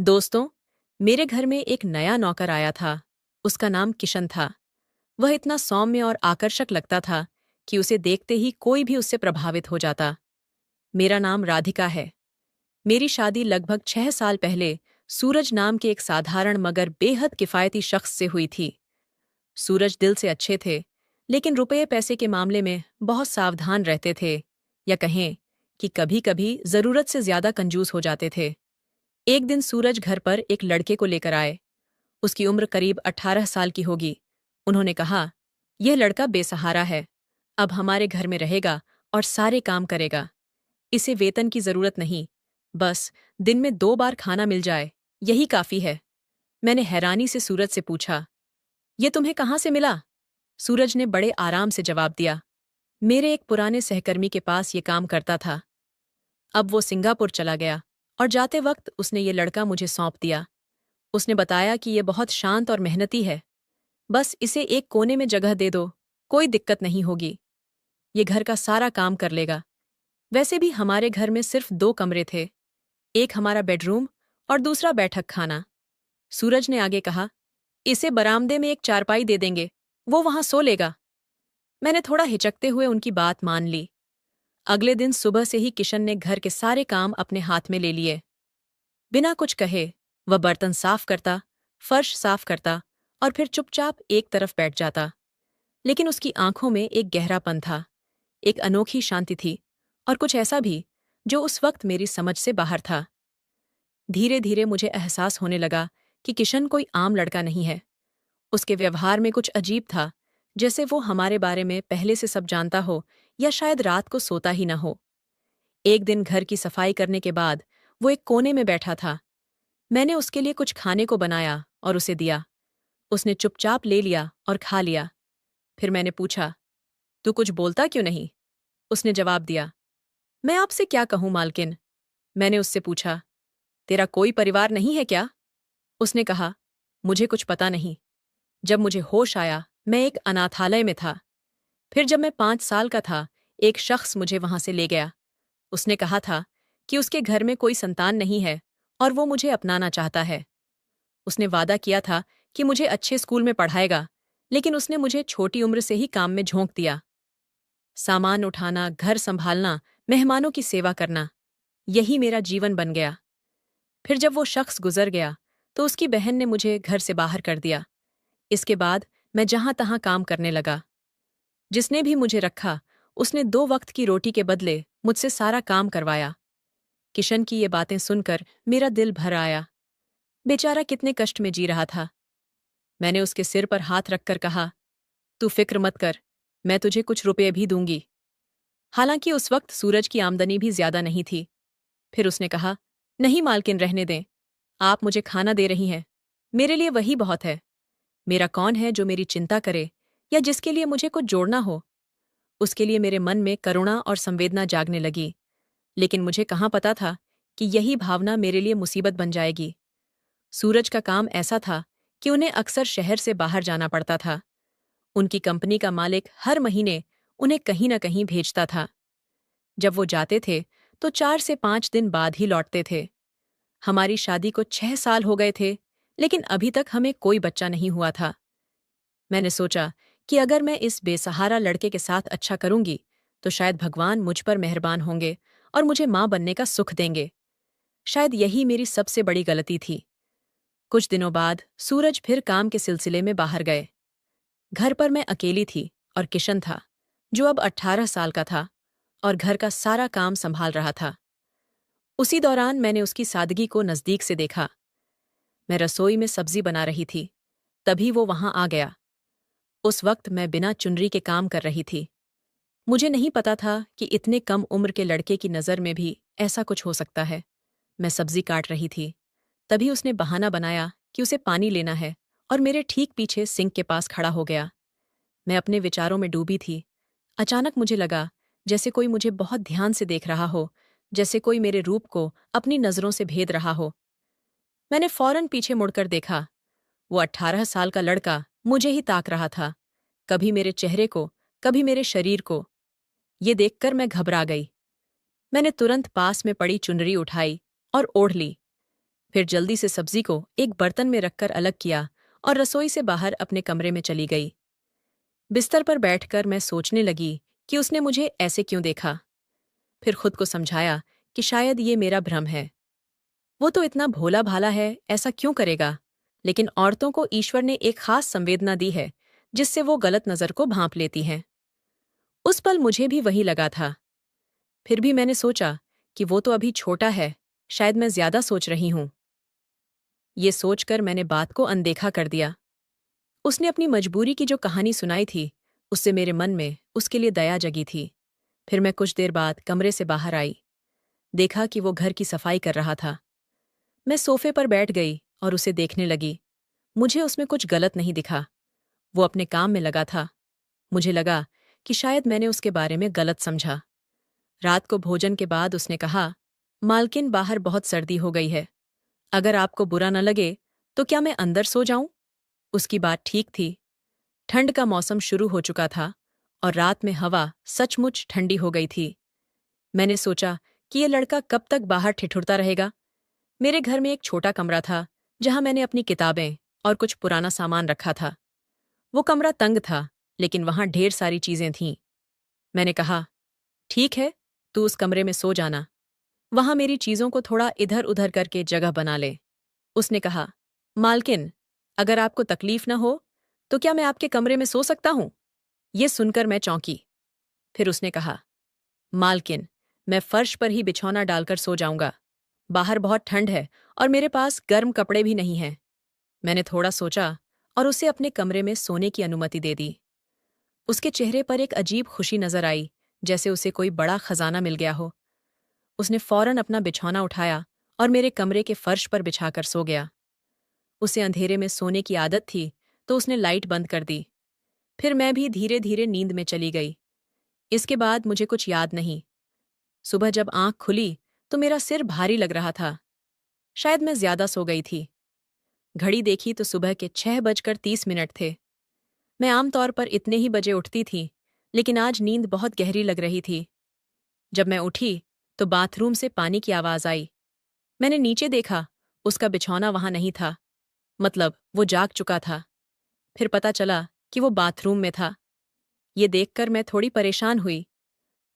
दोस्तों, मेरे घर में एक नया नौकर आया था। उसका नाम किशन था। वह इतना सौम्य और आकर्षक लगता था कि उसे देखते ही कोई भी उससे प्रभावित हो जाता। मेरा नाम राधिका है। मेरी शादी लगभग 6 साल पहले सूरज नाम के एक साधारण मगर बेहद किफायती शख्स से हुई थी। सूरज दिल से अच्छे थे, लेकिन रुपये पैसे के मामले में बहुत सावधान रहते थे, या कहें कि कभी-कभी जरूरत से ज्यादा कंजूस हो जाते थे। एक दिन सूरज घर पर एक लड़के को लेकर आए। उसकी उम्र करीब 18 साल की होगी। उन्होंने कहा, यह लड़का बेसहारा है। अब हमारे घर में रहेगा और सारे काम करेगा। इसे वेतन की जरूरत नहीं, बस दिन में 2 बार खाना मिल जाए, यही काफी है। मैंने हैरानी से सूरज से पूछा, ये तुम्हें कहाँ से मिला? सूरज ने बड़े आराम से जवाब दिया, मेरे एक पुराने सहकर्मी के पास ये काम करता था। अब वो सिंगापुर चला गया और जाते वक्त उसने ये लड़का मुझे सौंप दिया। उसने बताया कि ये बहुत शांत और मेहनती है। बस इसे एक कोने में जगह दे दो, कोई दिक्कत नहीं होगी। ये घर का सारा काम कर लेगा। वैसे भी हमारे घर में सिर्फ 2 कमरे थे, एक हमारा बेडरूम और दूसरा बैठक खाना। सूरज ने आगे कहा, इसे बरामदे में एक चारपाई दे देंगे, वो वहां सो लेगा। मैंने थोड़ा हिचकते हुए उनकी बात मान ली। अगले दिन सुबह से ही किशन ने घर के सारे काम अपने हाथ में ले लिए। बिना कुछ कहे वह बर्तन साफ करता, फर्श साफ करता और फिर चुपचाप एक तरफ बैठ जाता। लेकिन उसकी आंखों में एक गहरापन था, एक अनोखी शांति थी, और कुछ ऐसा भी जो उस वक्त मेरी समझ से बाहर था। धीरे धीरे मुझे एहसास होने लगा कि किशन कोई आम लड़का नहीं है। उसके व्यवहार में कुछ अजीब था, जैसे वो हमारे बारे में पहले से सब जानता हो, या शायद रात को सोता ही न हो। एक दिन घर की सफाई करने के बाद वो एक कोने में बैठा था। मैंने उसके लिए कुछ खाने को बनाया और उसे दिया। उसने चुपचाप ले लिया और खा लिया। फिर मैंने पूछा, तू कुछ बोलता क्यों नहीं? उसने जवाब दिया, मैं आपसे क्या कहूं मालकिन। मैंने उससे पूछा, तेरा कोई परिवार नहीं है क्या? उसने कहा, मुझे कुछ पता नहीं। जब मुझे होश आया, मैं एक अनाथालय में था। फिर जब मैं 5 साल का था, एक शख्स मुझे वहां से ले गया। उसने कहा था कि उसके घर में कोई संतान नहीं है और वो मुझे अपनाना चाहता है। उसने वादा किया था कि मुझे अच्छे स्कूल में पढ़ाएगा, लेकिन उसने मुझे छोटी उम्र से ही काम में झोंक दिया। सामान उठाना, घर संभालना, मेहमानों की सेवा करना, यही मेरा जीवन बन गया। फिर जब वो शख्स गुजर गया, तो उसकी बहन ने मुझे घर से बाहर कर दिया। इसके बाद मैं जहां तहां काम करने लगा। जिसने भी मुझे रखा, उसने 2 वक्त की रोटी के बदले मुझसे सारा काम करवाया। किशन की ये बातें सुनकर मेरा दिल भर आया। बेचारा कितने कष्ट में जी रहा था। मैंने उसके सिर पर हाथ रखकर कहा, तू फिक्र मत कर, मैं तुझे कुछ रुपए भी दूंगी। हालांकि उस वक्त सूरज की आमदनी भी ज्यादा नहीं थी। फिर उसने कहा, नहीं मालकिन, रहने दें। आप मुझे खाना दे रही हैं, मेरे लिए वही बहुत है। मेरा कौन है जो मेरी चिंता करे, या जिसके लिए मुझे कुछ जोड़ना हो। उसके लिए मेरे मन में करुणा और संवेदना जागने लगी। लेकिन मुझे कहाँ पता था कि यही भावना मेरे लिए मुसीबत बन जाएगी। सूरज का काम ऐसा था कि उन्हें अक्सर शहर से बाहर जाना पड़ता था। उनकी कंपनी का मालिक हर महीने उन्हें कहीं न कहीं भेजता था। जब वो जाते थे तो 4 से 5 दिन बाद ही लौटते थे। हमारी शादी को 6 साल हो गए थे, लेकिन अभी तक हमें कोई बच्चा नहीं हुआ था। मैंने सोचा कि अगर मैं इस बेसहारा लड़के के साथ अच्छा करूंगी, तो शायद भगवान मुझ पर मेहरबान होंगे और मुझे मां बनने का सुख देंगे। शायद यही मेरी सबसे बड़ी गलती थी। कुछ दिनों बाद सूरज फिर काम के सिलसिले में बाहर गए। घर पर मैं अकेली थी और किशन था, जो अब 18 साल का था और घर का सारा काम संभाल रहा था। उसी दौरान मैंने उसकी सादगी को नजदीक से देखा। मैं रसोई में सब्जी बना रही थी, तभी वो वहां आ गया। उस वक्त मैं बिना चुनरी के काम कर रही थी। मुझे नहीं पता था कि इतने कम उम्र के लड़के की नज़र में भी ऐसा कुछ हो सकता है। मैं सब्जी काट रही थी, तभी उसने बहाना बनाया कि उसे पानी लेना है, और मेरे ठीक पीछे सिंक के पास खड़ा हो गया। मैं अपने विचारों में डूबी थी। अचानक मुझे लगा जैसे कोई मुझे बहुत ध्यान से देख रहा हो, जैसे कोई मेरे रूप को अपनी नज़रों से भेद रहा हो। मैंने फौरन पीछे मुड़कर देखा। वो 18 साल का लड़का मुझे ही ताक रहा था, कभी मेरे चेहरे को, कभी मेरे शरीर को। ये देखकर मैं घबरा गई। मैंने तुरंत पास में पड़ी चुनरी उठाई और ओढ़ ली। फिर जल्दी से सब्जी को एक बर्तन में रखकर अलग किया और रसोई से बाहर अपने कमरे में चली गई। बिस्तर पर बैठकर मैं सोचने लगी कि उसने मुझे ऐसे क्यों देखा। फिर खुद को समझाया कि शायद ये मेरा भ्रम है। वो तो इतना भोला भाला है, ऐसा क्यों करेगा? लेकिन औरतों को ईश्वर ने एक खास संवेदना दी है जिससे वो गलत नज़र को भांप लेती हैं। उस पल मुझे भी वही लगा था। फिर भी मैंने सोचा कि वो तो अभी छोटा है, शायद मैं ज्यादा सोच रही हूं। ये सोचकर मैंने बात को अनदेखा कर दिया। उसने अपनी मजबूरी की जो कहानी सुनाई थी, उससे मेरे मन में उसके लिए दया जगी थी। फिर मैं कुछ देर बाद कमरे से बाहर आई। देखा कि वो घर की सफाई कर रहा था। मैं सोफे पर बैठ गई और उसे देखने लगी। मुझे उसमें कुछ गलत नहीं दिखा। वो अपने काम में लगा था। मुझे लगा कि शायद मैंने उसके बारे में गलत समझा। रात को भोजन के बाद उसने कहा, मालकिन बाहर बहुत सर्दी हो गई है। अगर आपको बुरा न लगे तो क्या मैं अंदर सो जाऊं? उसकी बात ठीक थी। ठंड का मौसम शुरू हो चुका था और रात में हवा सचमुच ठंडी हो गई थी। मैंने सोचा कि ये लड़का कब तक बाहर ठिठुरता रहेगा। मेरे घर में एक छोटा कमरा था जहां मैंने अपनी किताबें और कुछ पुराना सामान रखा था। वो कमरा तंग था, लेकिन वहां ढेर सारी चीजें थीं। मैंने कहा, ठीक है, तू उस कमरे में सो जाना। वहां मेरी चीजों को थोड़ा इधर उधर करके जगह बना ले। उसने कहा, मालकिन, अगर आपको तकलीफ न हो तो क्या मैं आपके कमरे में सो सकता हूं? ये सुनकर मैं चौंकी। फिर उसने कहा, मालकिन, मैं फर्श पर ही बिछौना डालकर सो जाऊंगा। बाहर बहुत ठंड है और मेरे पास गर्म कपड़े भी नहीं हैं। मैंने थोड़ा सोचा और उसे अपने कमरे में सोने की अनुमति दे दी। उसके चेहरे पर एक अजीब खुशी नजर आई, जैसे उसे कोई बड़ा खजाना मिल गया हो। उसने फौरन अपना बिछौना उठाया और मेरे कमरे के फर्श पर बिछाकर सो गया। उसे अंधेरे में सोने की आदत थी, तो उसने लाइट बंद कर दी। फिर मैं भी धीरे धीरे नींद में चली गई। इसके बाद मुझे कुछ याद नहीं। सुबह जब आंख खुली तो मेरा सिर भारी लग रहा था। शायद मैं ज्यादा सो गई थी। घड़ी देखी तो सुबह के 6:30 थे। मैं आमतौर पर इतने ही बजे उठती थी, लेकिन आज नींद बहुत गहरी लग रही थी। जब मैं उठी तो बाथरूम से पानी की आवाज आई। मैंने नीचे देखा, उसका बिछौना वहां नहीं था। मतलब वो जाग चुका था। फिर पता चला कि वो बाथरूम में था। ये देखकर मैं थोड़ी परेशान हुई।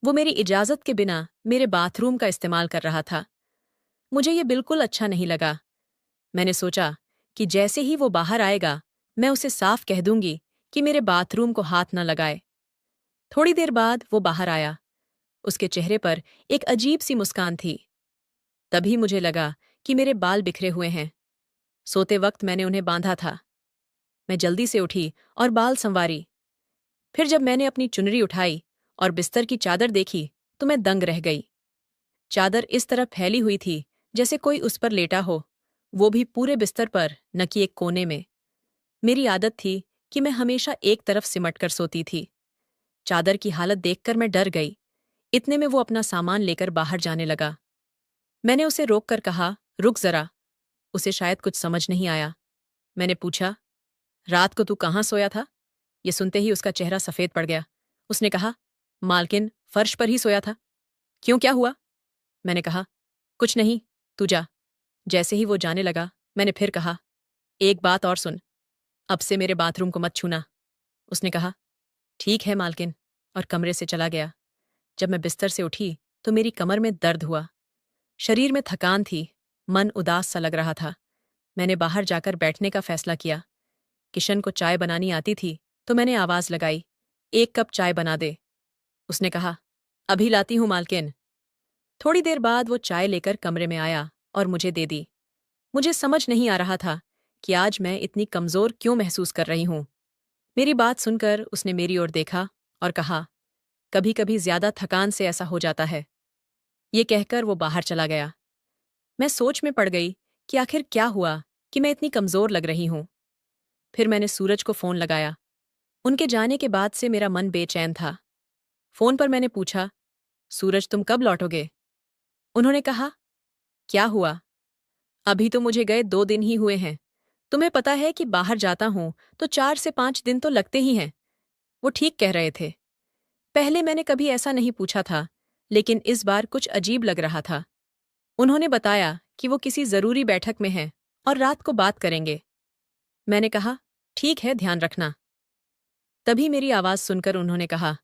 वो मेरी इजाजत के बिना मेरे बाथरूम का इस्तेमाल कर रहा था। मुझे ये बिल्कुल अच्छा नहीं लगा। मैंने सोचा कि जैसे ही वो बाहर आएगा, मैं उसे साफ कह दूंगी कि मेरे बाथरूम को हाथ न लगाए। थोड़ी देर बाद वो बाहर आया। उसके चेहरे पर एक अजीब सी मुस्कान थी। तभी मुझे लगा कि मेरे बाल बिखरे हुए हैं। सोते वक्त मैंने उन्हें बांधा था। मैं जल्दी से उठी और बाल संवारी। फिर जब मैंने अपनी चुनरी उठाई और बिस्तर की चादर देखी तो मैं दंग रह गई। चादर इस तरह फैली हुई थी जैसे कोई उस पर लेटा हो, वो भी पूरे बिस्तर पर, न कि एक कोने में। मेरी आदत थी कि मैं हमेशा एक तरफ सिमट कर सोती थी। चादर की हालत देखकर मैं डर गई। इतने में वो अपना सामान लेकर बाहर जाने लगा। मैंने उसे रोककर कहा, रुक जरा। उसे शायद कुछ समझ नहीं आया। मैंने पूछा, रात को तू कहाँ सोया था? ये सुनते ही उसका चेहरा सफेद पड़ गया। उसने कहा, मालकिन, फर्श पर ही सोया था। क्यों, क्या हुआ? मैंने कहा, कुछ नहीं, तू जा। जैसे ही वो जाने लगा, मैंने फिर कहा, एक बात और सुन, अब से मेरे बाथरूम को मत छूना। उसने कहा, ठीक है मालकिन, और कमरे से चला गया। जब मैं बिस्तर से उठी तो मेरी कमर में दर्द हुआ। शरीर में थकान थी। मन उदास सा लग रहा था। मैंने बाहर जाकर बैठने का फैसला किया। किशन को चाय बनानी आती थी, तो मैंने आवाज लगाई, एक कप चाय बना दे। उसने कहा, अभी लाती हूं मालकिन। थोड़ी देर बाद वो चाय लेकर कमरे में आया और मुझे दे दी। मुझे समझ नहीं आ रहा था कि आज मैं इतनी कमजोर क्यों महसूस कर रही हूं। मेरी बात सुनकर उसने मेरी ओर देखा और कहा, कभी कभी ज्यादा थकान से ऐसा हो जाता है। ये कहकर वो बाहर चला गया। मैं सोच में पड़ गई कि आखिर क्या हुआ कि मैं इतनी कमजोर लग रही हूं। फिर मैंने सूरज को फोन लगाया। उनके जाने के बाद से मेरा मन बेचैन था। फोन पर मैंने पूछा, सूरज, तुम कब लौटोगे? उन्होंने कहा, क्या हुआ? अभी तो मुझे गए 2 दिन ही हुए हैं। तुम्हें पता है कि बाहर जाता हूं तो 4 से 5 दिन तो लगते ही हैं। वो ठीक कह रहे थे। पहले मैंने कभी ऐसा नहीं पूछा था, लेकिन इस बार कुछ अजीब लग रहा था। उन्होंने बताया कि वो किसी जरूरी बैठक में हैं और रात को बात करेंगे। मैंने कहा, ठीक है, ध्यान रखना। तभी मेरी आवाज सुनकर उन्होंने कहा,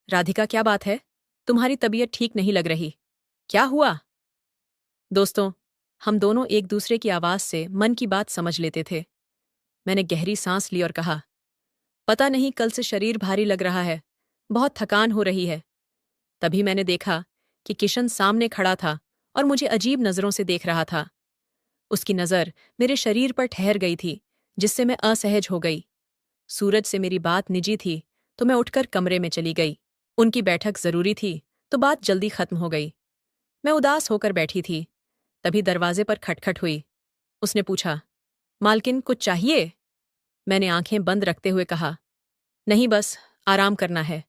राधिका क्या बात है? तुम्हारी तबीयत ठीक नहीं लग रही। क्या हुआ? दोस्तों, हम दोनों एक दूसरे की आवाज से मन की बात समझ लेते थे। मैंने गहरी सांस ली और कहा, पता नहीं कल से शरीर भारी लग रहा है, बहुत थकान हो रही है। तभी मैंने देखा कि किशन सामने खड़ा था और मुझे अजीब नजरों से देख रहा था। उसकी नजर मेरे शरीर पर ठहर गई थी, जिससे मैं असहज हो गई। सूरज से मेरी बात निजी थी, तो मैं उठकर कमरे में चली गई। उनकी बैठक जरूरी थी, तो बात जल्दी खत्म हो गई। मैं उदास होकर बैठी थी, तभी दरवाजे पर खटखट हुई। उसने पूछा, मालकिन कुछ चाहिए? मैंने आंखें बंद रखते हुए कहा, नहीं, बस आराम करना है।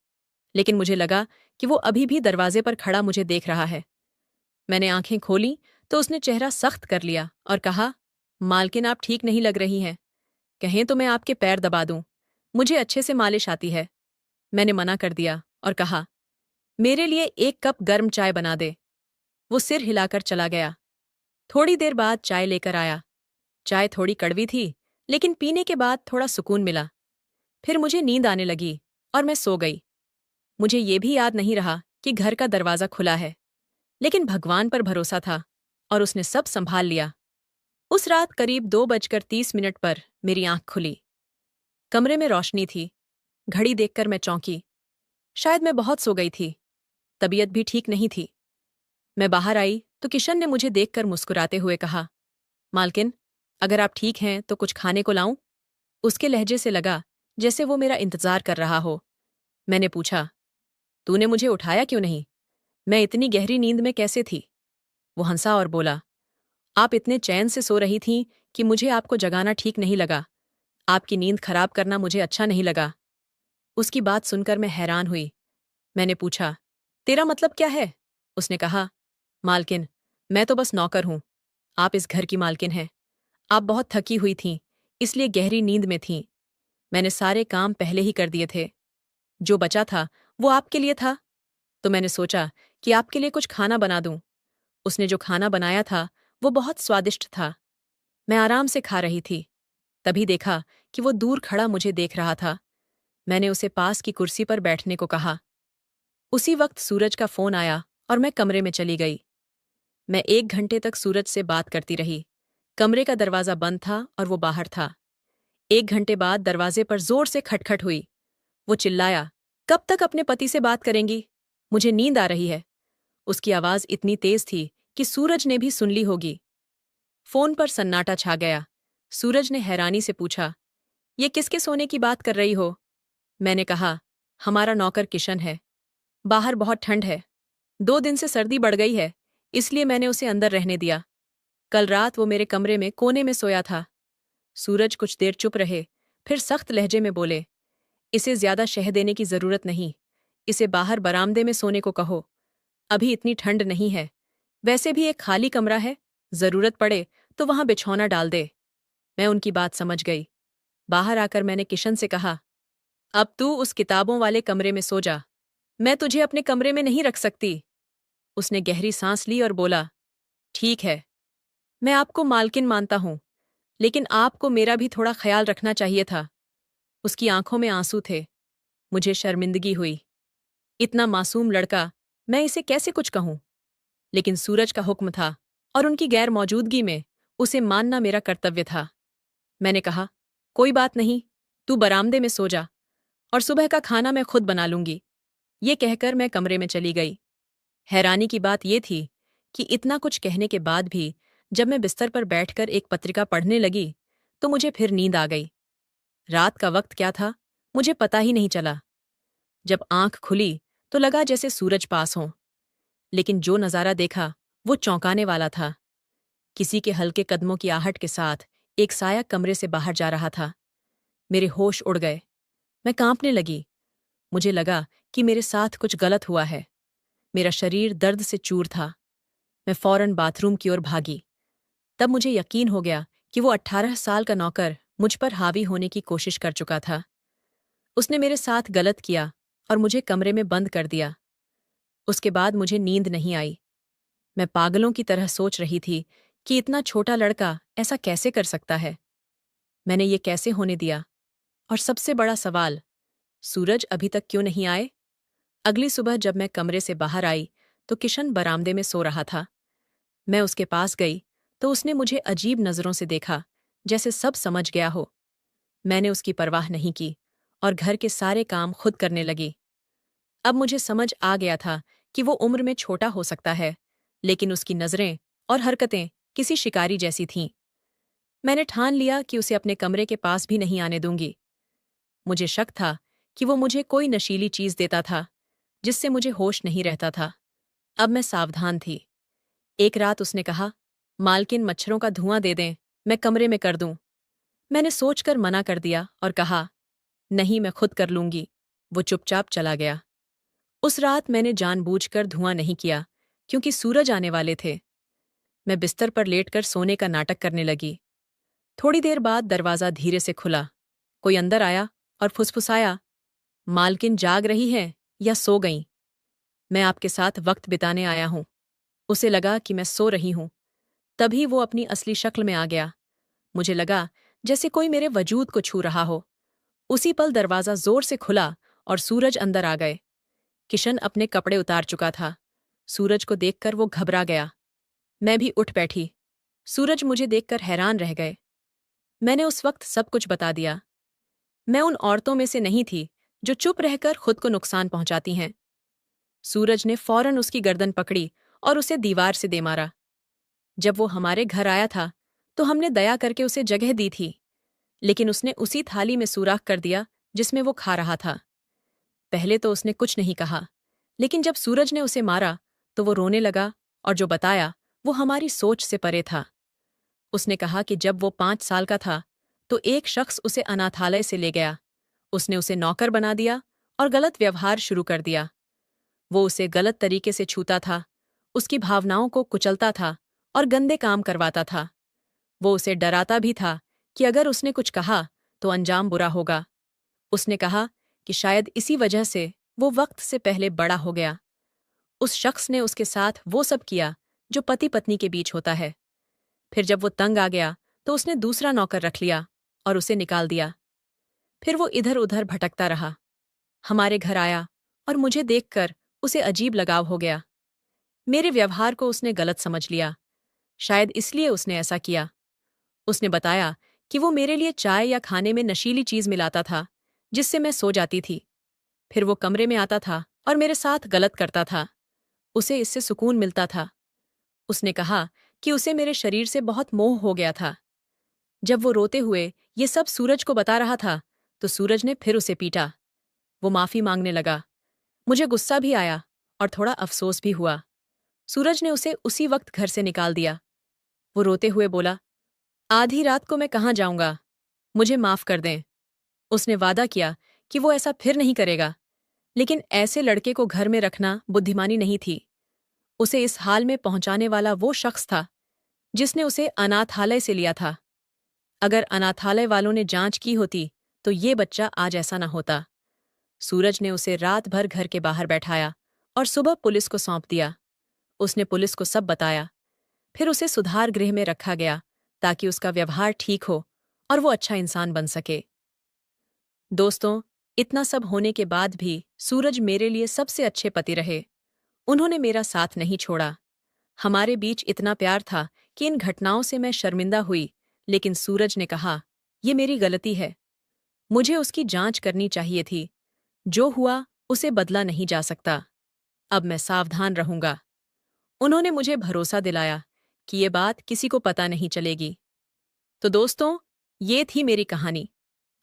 लेकिन मुझे लगा कि वो अभी भी दरवाजे पर खड़ा मुझे देख रहा है। मैंने आंखें खोली तो उसने चेहरा सख्त कर लिया और कहा, मालकिन आप ठीक नहीं लग रही हैं। कहें तो मैं आपके पैर दबा दूं। मुझे अच्छे से मालिश आती है। मैंने मना कर दिया और कहा, मेरे लिए 1 कप गर्म चाय बना दे। वो सिर हिलाकर चला गया। थोड़ी देर बाद चाय लेकर आया। चाय थोड़ी कड़वी थी, लेकिन पीने के बाद थोड़ा सुकून मिला। फिर मुझे नींद आने लगी और मैं सो गई। मुझे ये भी याद नहीं रहा कि घर का दरवाजा खुला है, लेकिन भगवान पर भरोसा था और उसने सब संभाल लिया। उस रात करीब 2:30 पर मेरी आंख खुली। कमरे में रोशनी थी। घड़ी देखकर मैं चौंकी। शायद मैं बहुत सो गई थी। तबीयत भी ठीक नहीं थी। मैं बाहर आई तो किशन ने मुझे देखकर मुस्कुराते हुए कहा, मालकिन, अगर आप ठीक हैं तो कुछ खाने को लाऊं? उसके लहजे से लगा जैसे वो मेरा इंतजार कर रहा हो। मैंने पूछा, तूने मुझे उठाया क्यों नहीं? मैं इतनी गहरी नींद में कैसे थी? वो हंसा और बोला, आप इतने चैन से सो रही थीं कि मुझे आपको जगाना ठीक नहीं लगा। आपकी नींद खराब करना मुझे अच्छा नहीं लगा। उसकी बात सुनकर मैं हैरान हुई। मैंने पूछा, तेरा मतलब क्या है? उसने कहा, मालकिन, मैं तो बस नौकर हूं। आप इस घर की मालकिन हैं। आप बहुत थकी हुई थीं, इसलिए गहरी नींद में थीं। मैंने सारे काम पहले ही कर दिए थे। जो बचा था वो आपके लिए था, तो मैंने सोचा कि आपके लिए कुछ खाना बना दूं। उसने जो खाना बनाया था वो बहुत स्वादिष्ट था। मैं आराम से खा रही थी। तभी देखा कि वो दूर खड़ा मुझे देख रहा था। मैंने उसे पास की कुर्सी पर बैठने को कहा। उसी वक्त सूरज का फोन आया और मैं कमरे में चली गई। मैं 1 घंटे तक सूरज से बात करती रही। कमरे का दरवाजा बंद था और वो बाहर था। 1 घंटे बाद दरवाजे पर जोर से खटखट हुई। वो चिल्लाया, कब तक अपने पति से बात करेंगी? मुझे नींद आ रही है। उसकी आवाज इतनी तेज थी कि सूरज ने भी सुन ली होगी। फोन पर सन्नाटा छा गया। सूरज ने हैरानी से पूछा, ये किसके सोने की बात कर रही हो? मैंने कहा, हमारा नौकर किशन है। बाहर बहुत ठंड है। 2 दिन से सर्दी बढ़ गई है, इसलिए मैंने उसे अंदर रहने दिया। कल रात वो मेरे कमरे में कोने में सोया था। सूरज कुछ देर चुप रहे, फिर सख्त लहजे में बोले, इसे ज्यादा शह देने की जरूरत नहीं। इसे बाहर बरामदे में सोने को कहो। अभी इतनी ठंड नहीं है। वैसे भी एक खाली कमरा है, जरूरत पड़े तो वहां बिछौना डाल दे। मैं उनकी बात समझ गई। बाहर आकर मैंने किशन से कहा, अब तू उस किताबों वाले कमरे में सो जा। मैं तुझे अपने कमरे में नहीं रख सकती। उसने गहरी सांस ली और बोला, ठीक है, मैं आपको मालकिन मानता हूं, लेकिन आपको मेरा भी थोड़ा ख्याल रखना चाहिए था। उसकी आंखों में आंसू थे। मुझे शर्मिंदगी हुई। इतना मासूम लड़का, मैं इसे कैसे कुछ कहूं? लेकिन सूरज का हुक्म था और उनकी गैर मौजूदगी में उसे मानना मेरा कर्तव्य था। मैंने कहा, कोई बात नहीं, तू बरामदे में सो जा और सुबह का खाना मैं खुद बना लूंगी। ये कहकर मैं कमरे में चली गई। हैरानी की बात यह थी कि इतना कुछ कहने के बाद भी जब मैं बिस्तर पर बैठकर एक पत्रिका पढ़ने लगी तो मुझे फिर नींद आ गई। रात का वक्त क्या था मुझे पता ही नहीं चला। जब आंख खुली तो लगा जैसे सूरज पास हो, लेकिन जो नजारा देखा वो चौंकाने वाला था। किसी के हल्के कदमों की आहट के साथ एक साया कमरे से बाहर जा रहा था। मेरे होश उड़ गए। मैं कांपने लगी। मुझे लगा कि मेरे साथ कुछ गलत हुआ है। मेरा शरीर दर्द से चूर था। मैं फौरन बाथरूम की ओर भागी। तब मुझे यकीन हो गया कि वो 18 साल का नौकर मुझ पर हावी होने की कोशिश कर चुका था। उसने मेरे साथ गलत किया और मुझे कमरे में बंद कर दिया। उसके बाद मुझे नींद नहीं आई। मैं पागलों की तरह सोच रही थी कि इतना छोटा लड़का ऐसा कैसे कर सकता है। मैंने ये कैसे होने दिया? और सबसे बड़ा सवाल, सूरज अभी तक क्यों नहीं आए? अगली सुबह जब मैं कमरे से बाहर आई तो किशन बरामदे में सो रहा था। मैं उसके पास गई तो उसने मुझे अजीब नजरों से देखा, जैसे सब समझ गया हो। मैंने उसकी परवाह नहीं की और घर के सारे काम खुद करने लगी। अब मुझे समझ आ गया था कि वो उम्र में छोटा हो सकता है, लेकिन उसकी नजरें और हरकतें किसी शिकारी जैसी थीं। मैंने ठान लिया कि उसे अपने कमरे के पास भी नहीं आने दूंगी। मुझे शक था कि वो मुझे कोई नशीली चीज देता था, जिससे मुझे होश नहीं रहता था। अब मैं सावधान थी। एक रात उसने कहा, मालकिन मच्छरों का धुआं दे दें, मैं कमरे में कर दूं। मैंने सोचकर मना कर दिया और कहा, नहीं, मैं खुद कर लूंगी। वो चुपचाप चला गया। उस रात मैंने जानबूझकर धुआं नहीं किया, क्योंकि सूरज आने वाले थे। मैं बिस्तर पर लेटकर सोने का नाटक करने लगी। थोड़ी देर बाद दरवाज़ा धीरे से खुला। कोई अंदर आया और फुसफुसाया, मालकिन जाग रही है या सो गईं? मैं आपके साथ वक्त बिताने आया हूं। उसे लगा कि मैं सो रही हूं। तभी वो अपनी असली शक्ल में आ गया। मुझे लगा जैसे कोई मेरे वजूद को छू रहा हो। उसी पल दरवाज़ा जोर से खुला और सूरज अंदर आ गए। किशन अपने कपड़े उतार चुका था। सूरज को देखकर वो घबरा गया। मैं भी उठ बैठी। सूरज मुझे देखकर हैरान रह गए। मैंने उस वक्त सब कुछ बता दिया। मैं उन औरतों में से नहीं थी जो चुप रहकर खुद को नुकसान पहुंचाती हैं। सूरज ने फौरन उसकी गर्दन पकड़ी और उसे दीवार से दे मारा। जब वो हमारे घर आया था तो हमने दया करके उसे जगह दी थी, लेकिन उसने उसी थाली में सुराख कर दिया जिसमें वो खा रहा था। पहले तो उसने कुछ नहीं कहा, लेकिन जब सूरज ने उसे मारा तो वो रोने लगा और जो बताया वो हमारी सोच से परे था। उसने कहा कि जब वो 5 साल का था तो एक शख्स उसे अनाथालय से ले गया। उसने उसे नौकर बना दिया और गलत व्यवहार शुरू कर दिया। वो उसे गलत तरीके से छूता था, उसकी भावनाओं को कुचलता था और गंदे काम करवाता था। वो उसे डराता भी था कि अगर उसने कुछ कहा तो अंजाम बुरा होगा। उसने कहा कि शायद इसी वजह से वो वक्त से पहले बड़ा हो गया। उस शख्स ने उसके साथ वो सब किया जो पति पत्नी के बीच होता है। फिर जब वो तंग आ गया तो उसने दूसरा नौकर रख लिया और उसे निकाल दिया। फिर वो इधर उधर भटकता रहा। हमारे घर आया और मुझे देखकर उसे अजीब लगाव हो गया। मेरे व्यवहार को उसने गलत समझ लिया। शायद इसलिए उसने ऐसा किया। उसने बताया कि वो मेरे लिए चाय या खाने में नशीली चीज मिलाता था, जिससे मैं सो जाती थी। फिर वो कमरे में आता था और मेरे साथ गलत करता था। उसे इससे सुकून मिलता था। उसने कहा कि उसे मेरे शरीर से बहुत मोह हो गया था। जब वो रोते हुए ये सब सूरज को बता रहा था तो सूरज ने फिर उसे पीटा। वो माफी मांगने लगा। मुझे गुस्सा भी आया और थोड़ा अफसोस भी हुआ। सूरज ने उसे उसी वक्त घर से निकाल दिया। वो रोते हुए बोला, आधी रात को मैं कहाँ जाऊंगा, मुझे माफ कर दें। उसने वादा किया कि वो ऐसा फिर नहीं करेगा, लेकिन ऐसे लड़के को घर में रखना बुद्धिमानी नहीं थी। उसे इस हाल में पहुंचाने वाला वो शख्स था जिसने उसे अनाथालय से लिया था। अगर अनाथालय वालों ने जांच की होती तो ये बच्चा आज ऐसा न होता। सूरज ने उसे रात भर घर के बाहर बैठाया और सुबह पुलिस को सौंप दिया। उसने पुलिस को सब बताया। फिर उसे सुधार गृह में रखा गया ताकि उसका व्यवहार ठीक हो और वो अच्छा इंसान बन सके। दोस्तों, इतना सब होने के बाद भी सूरज मेरे लिए सबसे अच्छे पति रहे। उन्होंने मेरा साथ नहीं छोड़ा। हमारे बीच इतना प्यार था कि इन घटनाओं से मैं शर्मिंदा हुई, लेकिन सूरज ने कहा, ये मेरी गलती है। मुझे उसकी जांच करनी चाहिए थी। जो हुआ उसे बदला नहीं जा सकता। अब मैं सावधान रहूंगा। उन्होंने मुझे भरोसा दिलाया कि ये बात किसी को पता नहीं चलेगी। तो दोस्तों, ये थी मेरी कहानी।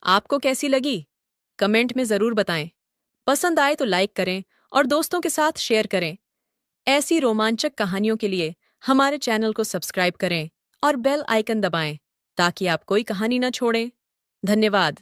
आपको कैसी लगी? कमेंट में ज़रूर बताएं। पसंद आए तो लाइक करें और दोस्तों के साथ शेयर करें। ऐसी रोमांचक कहानियों के लिए हमारे चैनल को सब्सक्राइब करें और बेल आइकन दबाएं ताकि आप कोई कहानी न छोड़ें। धन्यवाद।